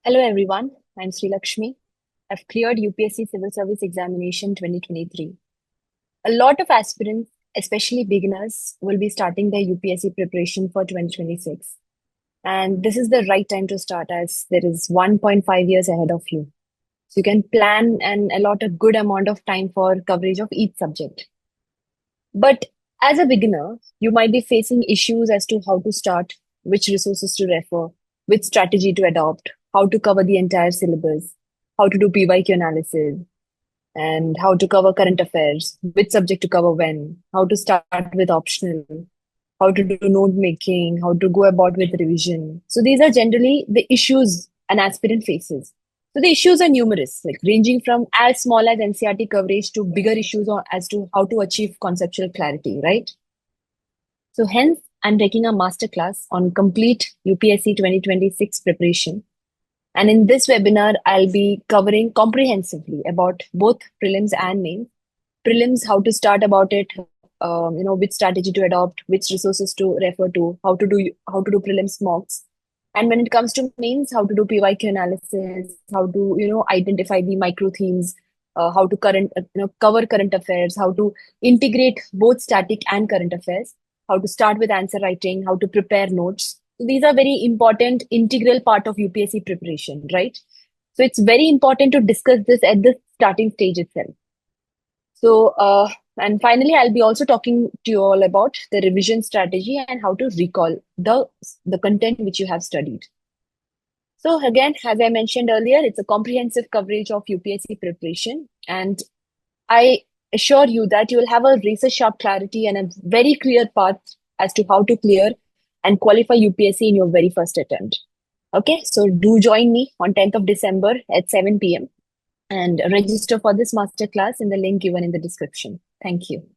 Hello everyone, I'm Sri Lakshmi. I've cleared UPSC Civil Service Examination 2023. A lot of aspirants, especially beginners, will be starting their UPSC preparation for 2026. And this is the right time to start as there is 1.5 years ahead of you. So you can plan and allot a good amount of time for coverage of each subject. But as a beginner, you might be facing issues as to how to start, which resources to refer, which strategy to adopt, how to cover the entire syllabus, how to do PYQ analysis, and how to cover current affairs, which subject to cover when, how to start with optional, how to do note making, how to go about with revision. So these are generally the issues an aspirant faces. So the issues are numerous, like ranging from as small as NCRT coverage to bigger issues as to how to achieve conceptual clarity, right? So hence, I'm taking a masterclass on complete UPSC 2026 preparation. And in this webinar, I'll be covering comprehensively about both prelims and mains. Prelims, how to start about it, which strategy to adopt, which resources to refer to, how to do prelims mocks. And when it comes to mains, how to do PYQ analysis, how to identify the micro themes, how to cover current affairs, how to integrate both static and current affairs, how to start with answer writing, how to prepare notes. These are very important integral part of UPSC preparation, right? So it's very important to discuss this at the starting stage itself. So, and finally, I'll be also talking to you all about the revision strategy and how to recall the content which you have studied. So again, as I mentioned earlier, it's a comprehensive coverage of UPSC preparation, and I assure you that you will have a razor sharp clarity and a very clear path as to how to clear and qualify UPSC in your very first attempt. Okay, so do join me on 10th of December at 7 p.m. and register for this masterclass in the link given in the description. Thank you.